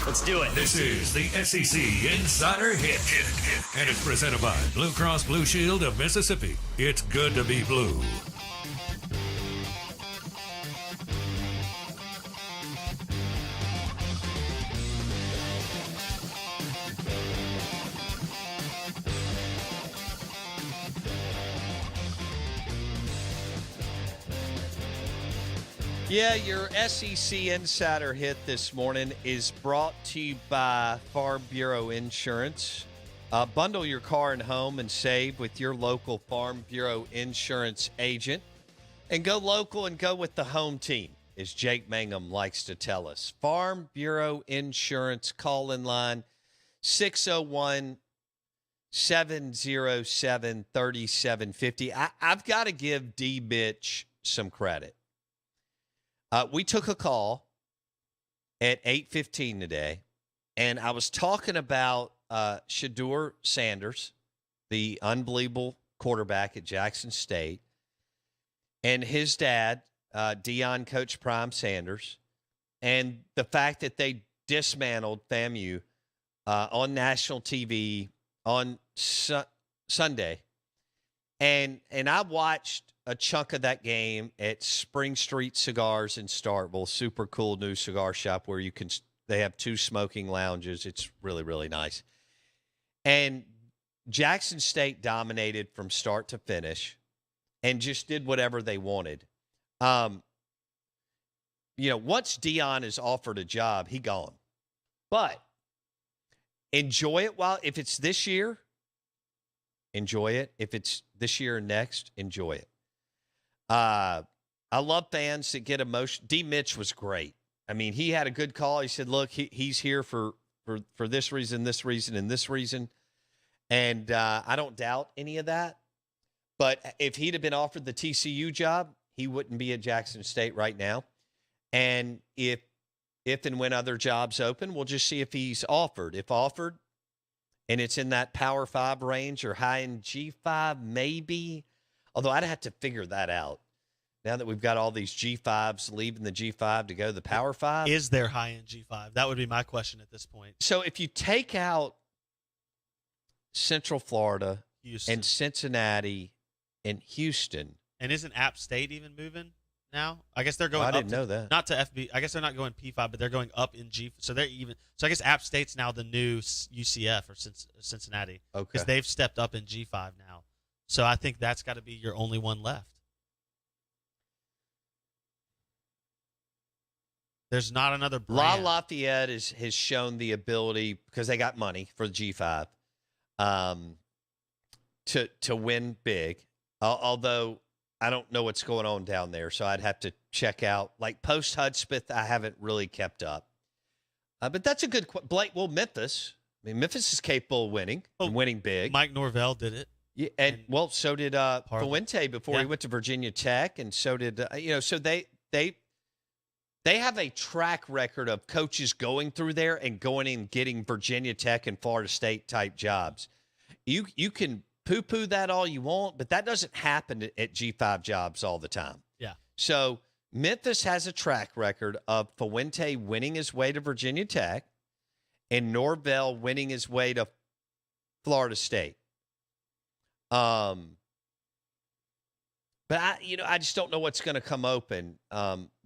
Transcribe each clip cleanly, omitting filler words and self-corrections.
Let's do it. This is the SEC Insider Hit. And it's presented by Blue Cross Blue Shield of Mississippi. It's good to be blue. Yeah, your SEC Insider Hit this morning is brought to you by Farm Bureau Insurance. Bundle your car and home and save with your local Farm Bureau Insurance agent. And go local and go with the home team, as Jake Mangum likes to tell us. Farm Bureau Insurance call-in line 601-707-3750. I've got to give D-Bitch some credit. We took a call at 8:15 today, and I was talking about Shedeur Sanders, the unbelievable quarterback at Jackson State, and his dad, Deion Coach Prime Sanders, and the fact that they dismantled FAMU on national TV on Sunday. And I watched a chunk of that game at Spring Street Cigars in Starkville, super cool new cigar shop where they have 2 smoking lounges. It's really, really nice. And Jackson State dominated from start to finish and just did whatever they wanted. Once Deion is offered a job, he gone. But enjoy it if it's this year, enjoy it. If it's this year or next, enjoy it. I love fans that get emotion. D. Mitch was great. I mean, he had a good call. He said, look, he's here for this reason, and this reason. And I don't doubt any of that. But if he'd have been offered the TCU job, he wouldn't be at Jackson State right now. And if and when other jobs open, we'll just see if he's offered. If offered, and it's in that Power 5 range or high in G5, maybe. Although I'd have to figure that out. Now that we've got all these G5s leaving the G5 to go to the Power 5. Is there high in G5? That would be my question at this point. So if you take out Central Florida Houston and Cincinnati and Houston. And isn't App State even moving now? I guess they're going I up. didn't know that. Not to FB. I guess they're not going P5, but they're going up in G. So they're even. So I guess App State's now the new UCF or Cincinnati. Okay. Because they've stepped up in G5 now. So I think that's got to be your only one left. There's not another brand. Lafayette has shown the ability, because they got money for the G5, to win big. Although I don't know what's going on down there, so I'd have to check out. Like post-Hudspeth, I haven't really kept up. But that's a good Blake. Well, Memphis. I mean, Memphis is capable of winning and winning big. Mike Norvell did it. Yeah, and so did Fuente before he went to Virginia Tech, and so did So they have a track record of coaches going through there and going and getting Virginia Tech and Florida State type jobs. You can poo-poo that all you want, but that doesn't happen at G5 jobs all the time. Yeah. So Memphis has a track record of Fuente winning his way to Virginia Tech and Norvell winning his way to Florida State. But I just don't know what's going to come open.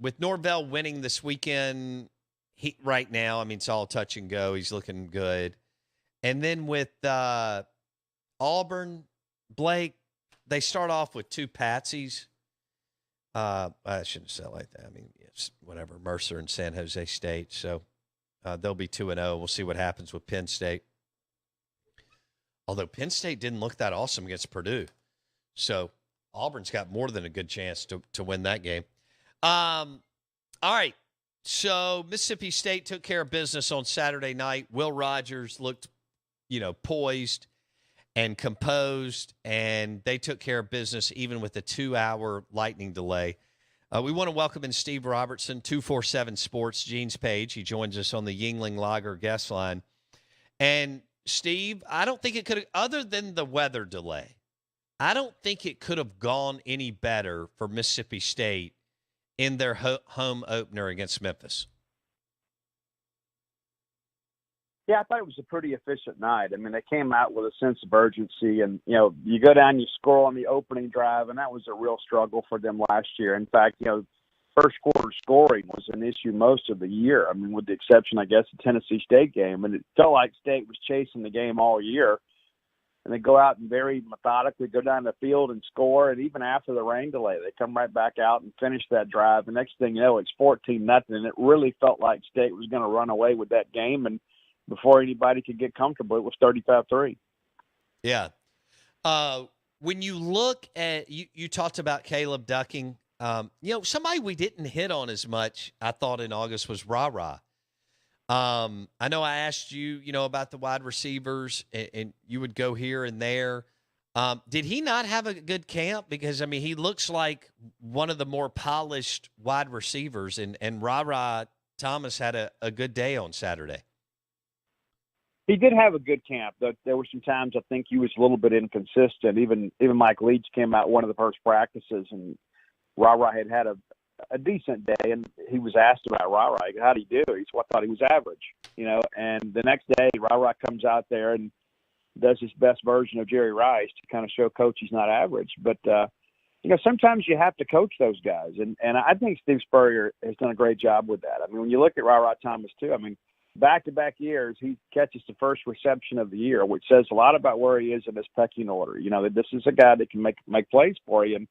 With Norvell winning this weekend, right now, I mean, it's all touch and go. He's looking good. And then with Auburn, Blake, they start off with 2 patsies. I shouldn't say it like that. I mean, it's whatever, Mercer and San Jose State. So they'll be 2-0. We'll see what happens with Penn State. Although Penn State didn't look that awesome against Purdue. So Auburn's got more than a good chance to win that game. All right. So Mississippi State took care of business on Saturday night. Will Rogers looked, poised and composed, and they took care of business even with a 2-hour lightning delay. We want to welcome in Steve Robertson, 247 Sports, Gene's page. He joins us on the Yuengling Lager guest line. And Steve, I don't think it could have, other than the weather delay, I don't think it could have gone any better for Mississippi State in their home opener against Memphis. Yeah, I thought it was a pretty efficient night. I mean, they came out with a sense of urgency, and you go down, you score on the opening drive, and that was a real struggle for them last year. In fact, first quarter scoring was an issue most of the year. I mean, with the exception, I guess, the Tennessee State game, and it felt like State was chasing the game all year. And they go out and very methodically go down the field and score. And even after the rain delay, they come right back out and finish that drive. The next thing you know, it's 14-0. And it really felt like State was going to run away with that game. And before anybody could get comfortable, it was 35-3. Yeah. When you look at you talked about Caleb Ducking. Somebody we didn't hit on as much, I thought, in August was Ra. I know I asked you, about the wide receivers, and you would go here and there. Did he not have a good camp? Because, he looks like one of the more polished wide receivers, and Ra Thomas had a good day on Saturday. He did have a good camp. There were some times I think he was a little bit inconsistent. Even Mike Leach came out one of the first practices, and Ra had a decent day, and he was asked about Ra. How did he do? He said, I thought he was average, And the next day, Ra comes out there and does his best version of Jerry Rice to kind of show Coach he's not average. But sometimes you have to coach those guys, and I think Steve Spurrier has done a great job with that. When you look at Ra Thomas too, back-to-back years, he catches the first reception of the year, which says a lot about where he is in his pecking order. That this is a guy that can make plays for you. And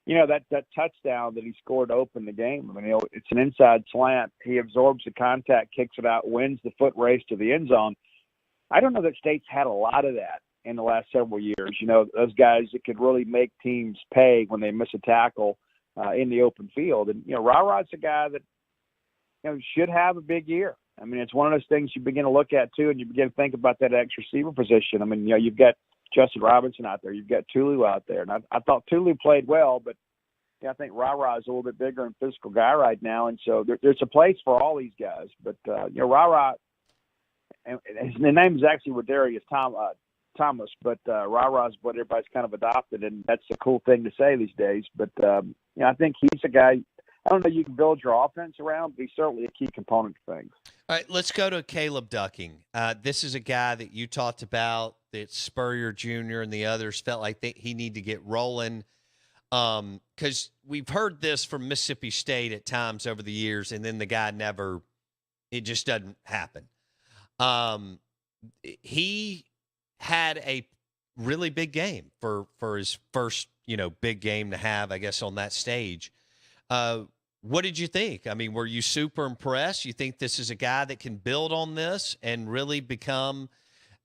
that touchdown that he scored to open the game, it's an inside slant. He absorbs the contact, kicks it out, wins the foot race to the end zone. I don't know that State's had a lot of that in the last several years. Those guys that could really make teams pay when they miss a tackle in the open field. And, Ra-Ra's a guy that, should have a big year. It's one of those things you begin to look at, too, and you begin to think about that X receiver position. You've got Justin Robinson out there. You've got Tulu out there. And I thought Tulu played well, but I think Ra is a little bit bigger and physical guy right now. And so there's a place for all these guys. But, Ra, and his name is actually Rodarius Thomas, but Ra is what everybody's kind of adopted, and that's a cool thing to say these days. But, I think he's a guy, I don't know, you can build your offense around, but he's certainly a key component to things. All right, let's go to Caleb Ducking. This is a guy that you talked about that Spurrier Jr. and the others felt like he needed to get rolling, because we've heard this from Mississippi State at times over the years, and then the guy it just doesn't happen. He had a really big game for his first, big game to have, I guess, on that stage. What did you think? Were you super impressed? You think this is a guy that can build on this and really become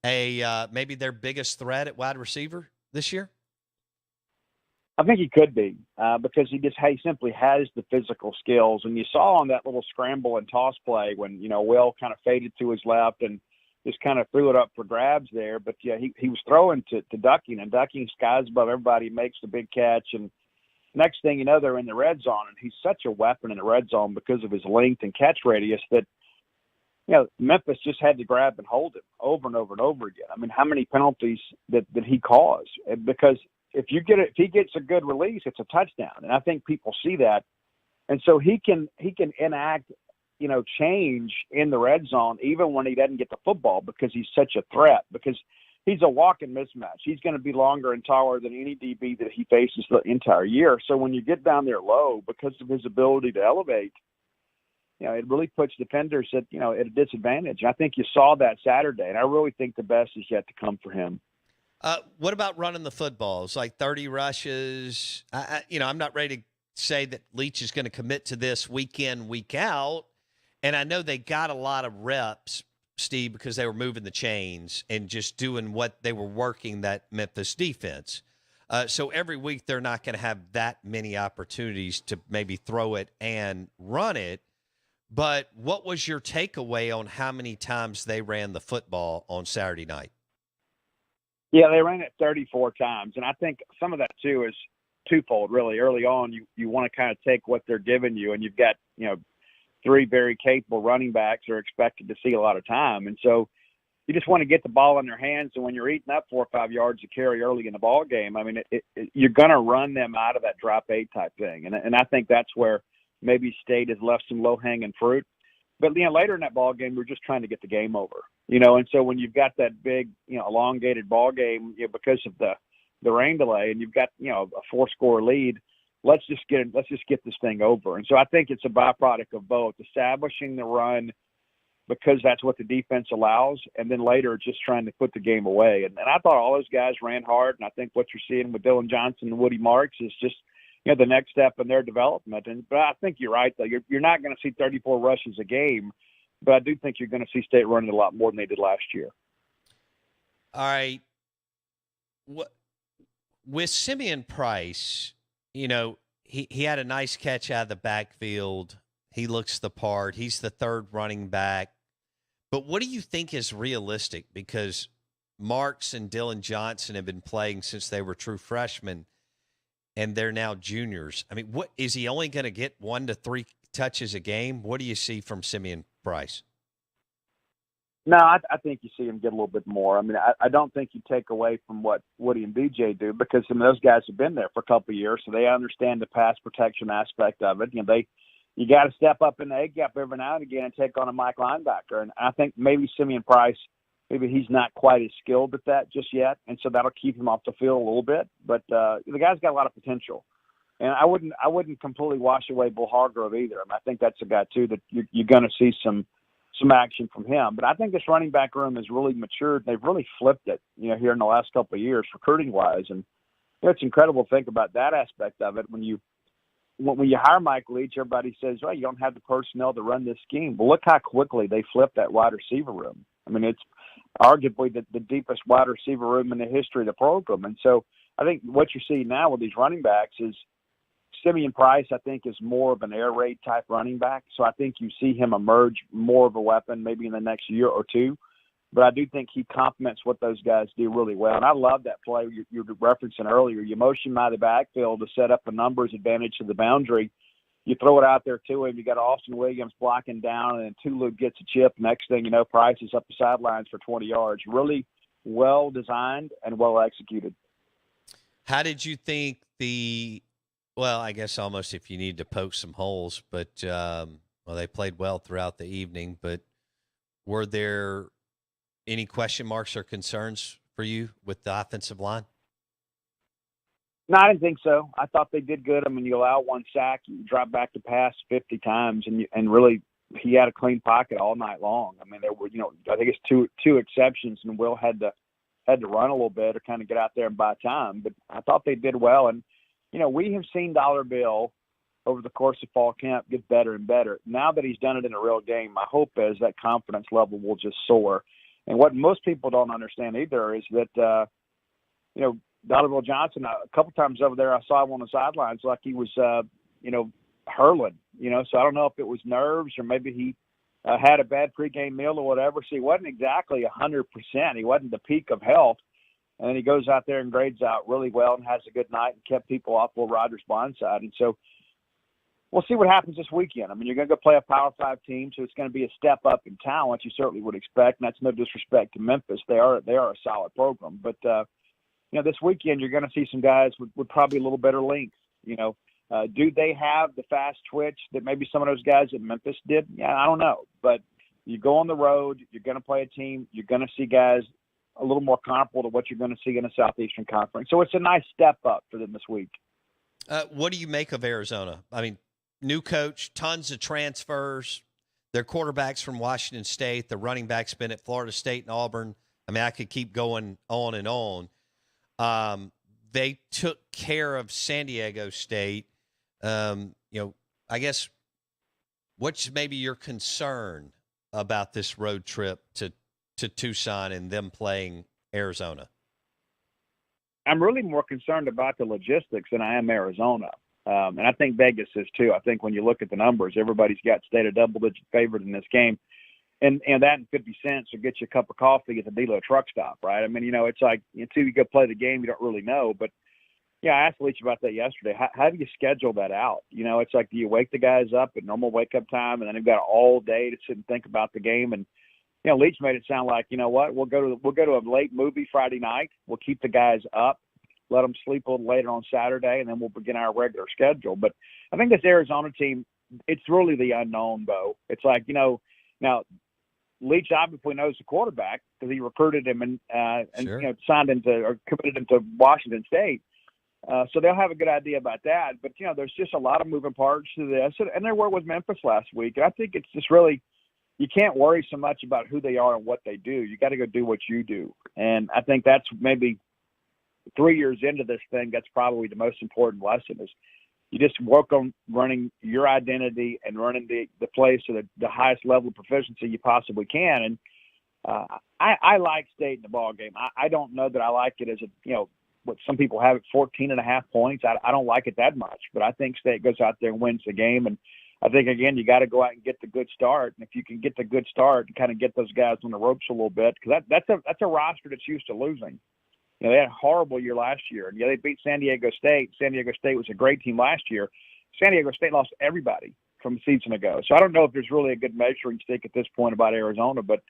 maybe their biggest threat at wide receiver this year? I think he could be because he simply has the physical skills. And you saw on that little scramble and toss play when, Will kind of faded to his left and just kind of threw it up for grabs there. But, yeah, he was throwing to Ducking, and Ducking skies above everybody, makes the big catch. And next thing you know, they're in the red zone, and he's such a weapon in the red zone because of his length and catch radius that, Memphis just had to grab and hold him over and over and over again. How many penalties that he caused? Because if he gets a good release, it's a touchdown, and I think people see that, and so he can enact, change in the red zone even when he doesn't get the football because he's such a threat. Because he's a walking mismatch. He's going to be longer and taller than any DB that he faces the entire year. So when you get down there low, because of his ability to elevate, it really puts defenders at a disadvantage. I think you saw that Saturday, and I really think the best is yet to come for him. What about running the football? It's like 30 rushes. I'm not ready to say that Leach is going to commit to this week in, week out. And I know they got a lot of reps, Steve, because they were moving the chains and just doing what they were working that Memphis defense. So every week they're not going to have that many opportunities to maybe throw it and run it. But what was your takeaway on how many times they ran the football on Saturday night? Yeah, they ran it 34 times. And I think some of that, too, is twofold, really. Early on, you want to kind of take what they're giving you, and you've got, three very capable running backs are expected to see a lot of time. And so you just want to get the ball in their hands. And when you're eating up 4 or 5 yards to carry early in the ball game, you're going to run them out of that drop 8 type thing. And I think that's where maybe State has left some low hanging fruit. But later in that ball game, we're just trying to get the game over. And so when you've got that big, elongated ball game, because of the rain delay, and you've got, a 4-score lead, let's just get this thing over. And so I think it's a byproduct of both establishing the run because that's what the defense allows, and then later just trying to put the game away. And I thought all those guys ran hard, and I think what you're seeing with Dylan Johnson and Woody Marks is just, the next step in their development. But I think you're right, though. You're not going to see 34 rushes a game, but I do think you're going to see State running a lot more than they did last year. All right. With Simeon Price, he had a nice catch out of the backfield. He looks the part. He's the third running back. But what do you think is realistic? Because Marks and Dylan Johnson have been playing since they were true freshmen, and they're now juniors. I mean, what is he only going to get 1 to 3 touches a game? What do you see from Simeon Price? No, I think you see him get a little bit more. I mean, I don't think you take away from what Woody and BJ do because those guys have been there for a couple of years, so they understand the pass protection aspect of it. You got to step up in the A gap every now and again and take on a Mike linebacker. And I think maybe Simeon Price, maybe he's not quite as skilled at that just yet, and so that'll keep him off the field a little bit. But the guy's got a lot of potential, and I wouldn't completely wash away Bull Hargrove either. I think that's a guy too that you're going to see some action from him. But I think this running back room has really matured. They've really flipped it, here in the last couple of years, recruiting wise, and it's incredible to think about that aspect of it. When you hire Mike Leach, everybody says, well, you don't have the personnel to run this scheme. But look how quickly they flipped that wide receiver room. I mean, it's arguably the deepest wide receiver room in the history of the program. And so I think what you see now with these running backs is Simeon Price, I think, is more of an air raid type running back. So I think you see him emerge more of a weapon maybe in the next year or two. But I do think he complements what those guys do really well. And I love that play you were referencing earlier. You motion by the backfield to set up a numbers advantage to the boundary. You throw it out there to him. You got Austin Williams blocking down, and then Tulu gets a chip. Next thing you know, Price is up the sidelines for 20 yards. Really well designed and well executed. How did you think well, I guess almost if you need to poke some holes, but they played well throughout the evening, but were there any question marks or concerns for you with the offensive line? No, I didn't think so. I thought they did good. I mean, you allow one sack, you drop back to pass 50 times, and really he had a clean pocket all night long. I mean, there were, I think it's two exceptions, and Will had to run a little bit or kind of get out there and buy time. But I thought they did well. And, we have seen Dollar Bill over the course of fall camp get better and better. Now that he's done it in a real game, my hope is that confidence level will just soar. And what most people don't understand either is that, Donovan Johnson, a couple times over there, I saw him on the sidelines like he was, hurling, so I don't know if it was nerves or maybe he had a bad pregame meal or whatever. So he wasn't exactly 100%. He wasn't the peak of health. And then he goes out there and grades out really well and has a good night and kept people off Will Rogers' blindside. And so we'll see what happens this weekend. I mean, you're going to go play a Power 5 team, so it's going to be a step up in talent. You certainly would expect, and that's no disrespect to Memphis. They are a solid program. But, this weekend you're going to see some guys with probably a little better length. Do they have the fast twitch that maybe some of those guys at Memphis did? Yeah, I don't know. But you go on the road, you're going to play a team, you're going to see guys a little more comparable to what you're going to see in the Southeastern Conference. So it's a nice step up for them this week. What do you make of Arizona? I mean, new coach, tons of transfers. Their quarterback's from Washington State. The running back's been at Florida State and Auburn. I mean, I could keep going on and on. They took care of San Diego State. I guess what's maybe your concern about this road trip to Tucson and them playing Arizona? I'm really more concerned about the logistics than I am Arizona. And I think Vegas is too. I think when you look at the numbers, everybody's got State a double-digit favorite in this game. And that and 50 cents will get you a cup of coffee at the Delo truck stop, right? I mean, it's like until you go play the game, you don't really know. But, yeah, I asked Leach about that yesterday. How do you schedule that out? It's like, do you wake the guys up at normal wake-up time, and then they've got all day to sit and think about the game? And, Leach made it sound like, what, we'll go to a late movie Friday night. We'll keep the guys up, let them sleep a little later on Saturday, and then we'll begin our regular schedule. But I think this Arizona team, it's really the unknown, Bo. It's like, now Leach obviously knows the quarterback because he recruited him and Sure. signed into or committed him to Washington State. So they'll have a good idea about that. But, there's just a lot of moving parts to this. And there were with Memphis last week. And I think it's just really you can't worry so much about who they are and what they do. You got to go do what you do. And I think that's maybe 3 years into this thing, that's probably the most important lesson is you just work on running your identity and running the place to the highest level of proficiency you possibly can. And I like State in the ball game. I don't know that I like it as what some people have at 14.5 points. I don't like it that much, but I think State goes out there and wins the game. And I think, again, you got to go out and get the good start. And if you can get the good start and kind of get those guys on the ropes a little bit, because that's a roster that's used to losing. They had a horrible year last year. And, they beat San Diego State. San Diego State was a great team last year. San Diego State lost everybody from a season ago. So I don't know if there's really a good measuring stick at this point about Arizona, but,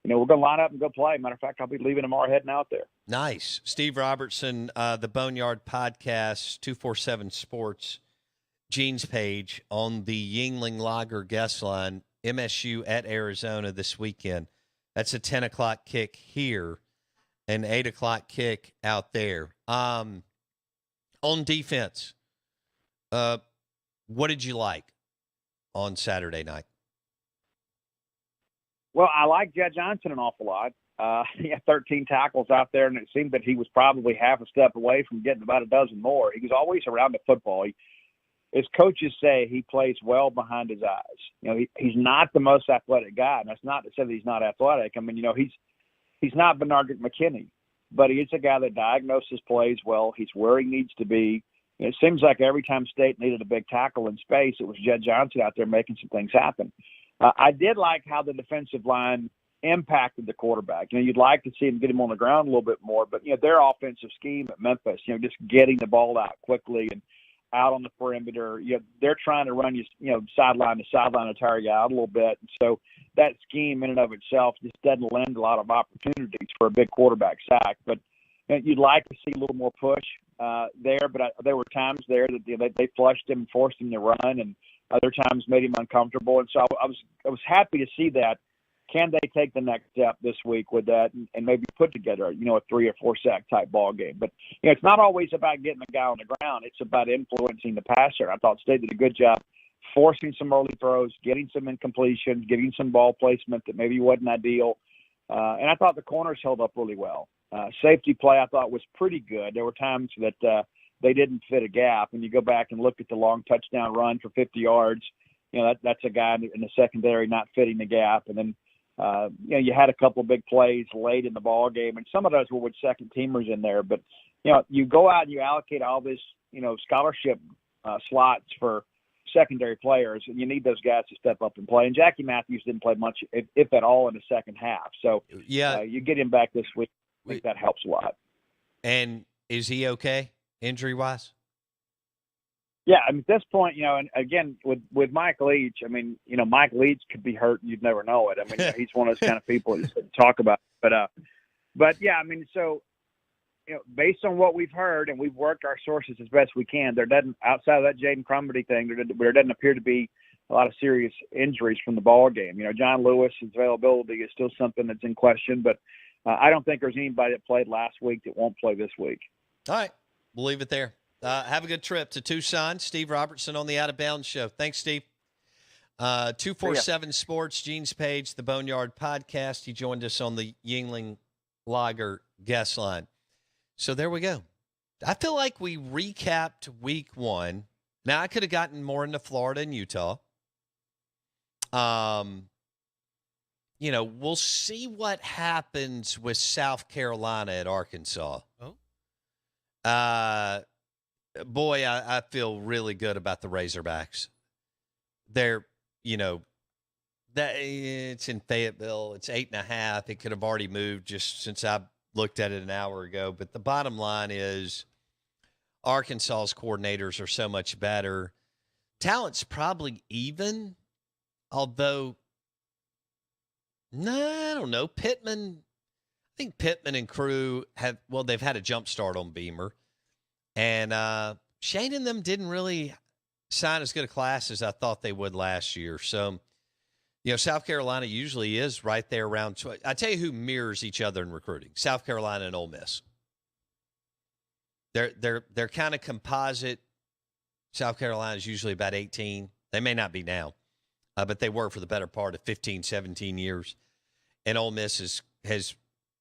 we're going to line up and go play. Matter of fact, I'll be leaving tomorrow heading out there. Nice. Steve Robertson, the Boneyard Podcast, 247 Sports, Gene's page on the Yuengling Lager guest line, MSU at Arizona this weekend. That's a 10 o'clock kick here, an 8 o'clock kick out there. On defense, what did you like on Saturday night? Well, I like Jed Johnson an awful lot. He had 13 tackles out there, and it seemed that he was probably half a step away from getting about a dozen more. He was always around the football. His coaches say he plays well behind his eyes. He's not the most athletic guy, and that's not to say that he's not athletic. I mean, he's not Bernard McKinney, but he is a guy that diagnoses plays well. He's where he needs to be. It seems like every time State needed a big tackle in space, it was Jed Johnson out there making some things happen. I did like how the defensive line impacted the quarterback. You'd like to see him get him on the ground a little bit more, but, their offensive scheme at Memphis, just getting the ball out quickly and out on the perimeter, they're trying to run you, sideline to sideline to tire you out a little bit. And so that scheme in and of itself just doesn't lend a lot of opportunities for a big quarterback sack. But you'd like to see a little more push there, but there were times there that they flushed him and forced him to run, and other times made him uncomfortable. And so I was happy to see that. Can they take the next step this week with that and maybe put together, a 3 or 4 sack type ball game? But, it's not always about getting a guy on the ground. It's about influencing the passer. I thought State did a good job forcing some early throws, getting some incompletions, getting some ball placement that maybe wasn't ideal. And I thought the corners held up really well. Safety play I thought was pretty good. There were times that they didn't fit a gap. And you go back and look at the long touchdown run for 50 yards, that's a guy in the secondary not fitting the gap. And then, you had a couple of big plays late in the ball game, and some of those were with second teamers in there. But, you go out and you allocate all this, scholarship slots for secondary players, and you need those guys to step up and play. And Jackie Matthews didn't play much, if at all, in the second half. So you get him back this week. I think that helps a lot. And is he okay, injury-wise? Yeah, at this point, and again, with Mike Leach, Mike Leach could be hurt and you'd never know it. He's one of those kind of people that talk about it. But yeah, so, based on what we've heard, and we've worked our sources as best we can, there doesn't, outside of that Jaden Crumedy thing, there doesn't appear to be a lot of serious injuries from the ball game. John Lewis's availability is still something that's in question, but I don't think there's anybody that played last week that won't play this week. All right, we'll leave it there. Have a good trip to Tucson. Steve Robertson on the Out of Bounds Show. Thanks, Steve. 247 Sports, Gene's page, the Boneyard Podcast. He joined us on the Yuengling Lager guest line. So there we go. I feel like we recapped week 1. Now, I could have gotten more into Florida and Utah. We'll see what happens with South Carolina at Arkansas. Oh. Boy, I feel really good about the Razorbacks. They're, that it's in Fayetteville. It's 8.5. It could have already moved just since I looked at it an hour ago. But the bottom line is Arkansas's coordinators are so much better. Talent's probably even, although, I don't know. I think Pittman and crew they've had a jump start on Beamer. And Shane and them didn't really sign as good a class as I thought they would last year. So South Carolina usually is right there around. I tell you who mirrors each other in recruiting: South Carolina and Ole Miss. They're kind of composite. South Carolina is usually about 18. They may not be now, but they were for the better part of 15, 17 years. And Ole Miss has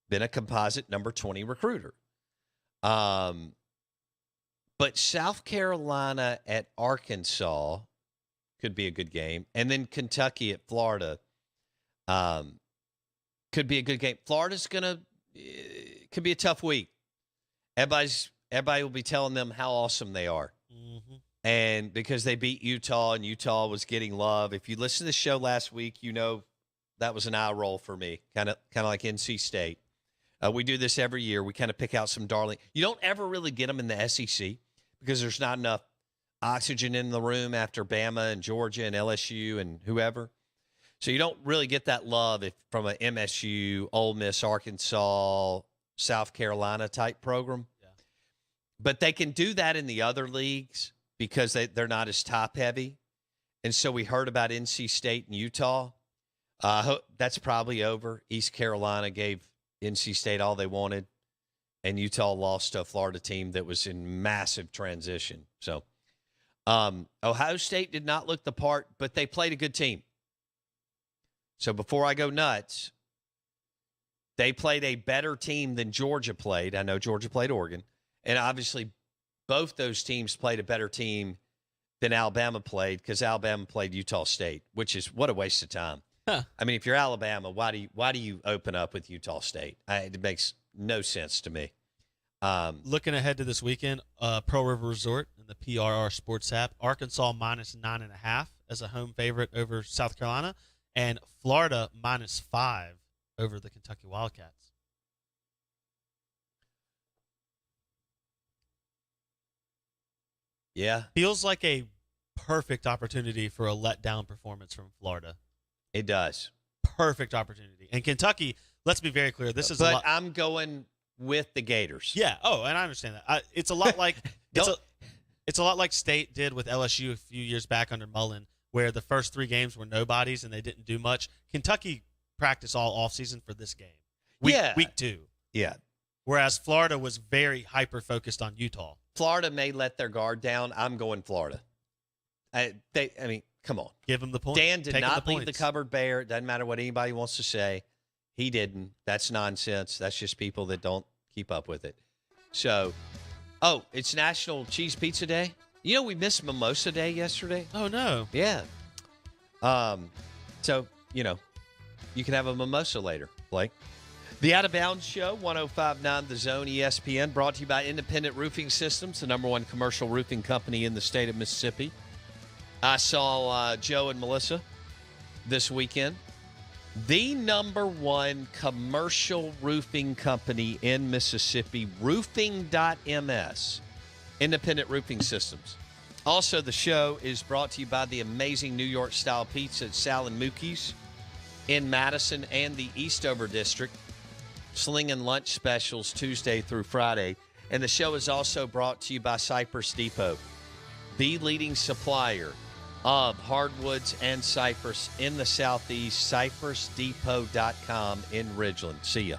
been a composite number 20 recruiter. But South Carolina at Arkansas could be a good game. And then Kentucky at Florida could be a good game. Florida's could be a tough week. Everybody will be telling them how awesome they are. Mm-hmm. And because they beat Utah and Utah was getting love. If you listened to the show last week, that was an eye roll for me, kind of like NC State. We do this every year. We kind of pick out some darling. You don't ever really get them in the SEC because there's not enough oxygen in the room after Bama and Georgia and LSU and whoever. So you don't really get that love from a MSU, Ole Miss, Arkansas, South Carolina type program. Yeah. But they can do that in the other leagues because they're not as top heavy. And so we heard about NC State and Utah. That's probably over. East Carolina gave NC State all they wanted, and Utah lost to a Florida team that was in massive transition. So Ohio State did not look the part, but they played a good team. So before I go nuts, they played a better team than Georgia played. I know Georgia played Oregon, and obviously both those teams played a better team than Alabama played because Alabama played Utah State, which is what a waste of time. Huh. I mean, if you're Alabama, why do you open up with Utah State? It makes no sense to me. Looking ahead to this weekend, Pearl River Resort and the PRR Sports app, Arkansas -9.5 as a home favorite over South Carolina, and Florida -5 over the Kentucky Wildcats. Yeah. Feels like a perfect opportunity for a letdown performance from Florida. It does. Perfect opportunity. And Kentucky, let's be very clear, this is but a lot. I'm going with the Gators. Yeah. Oh, and I understand that. It's a lot like it's a lot like State did with LSU a few years back under Mullen, where the first 3 games were nobodies and they didn't do much. Kentucky practiced all offseason for this game. Week 2. Yeah. Whereas Florida was very hyper-focused on Utah. Florida may let their guard down. I'm going Florida. I mean, come on. Give them the point. Dan did not leave the cupboard bare. It doesn't matter what anybody wants to say. He didn't. That's nonsense. That's just people that don't keep up with it. So, it's National Cheese Pizza Day. We missed Mimosa Day yesterday. Oh, no. Yeah. So, you can have a mimosa later, Blake. The Out of Bounds Show, 105.9 The Zone ESPN, brought to you by Independent Roofing Systems, the #1 commercial roofing company in the state of Mississippi. I saw Joe and Melissa this weekend. The #1 commercial roofing company in Mississippi, roofing.ms, Independent Roofing Systems. Also, the show is brought to you by the amazing New York-style pizza at Sal and Mookie's in Madison and the Eastover District. Slinging lunch specials Tuesday through Friday. And the show is also brought to you by Cypress Depot, the leading supplier of hardwoods and cypress in the Southeast. CypressDepot.com in Ridgeland. See ya.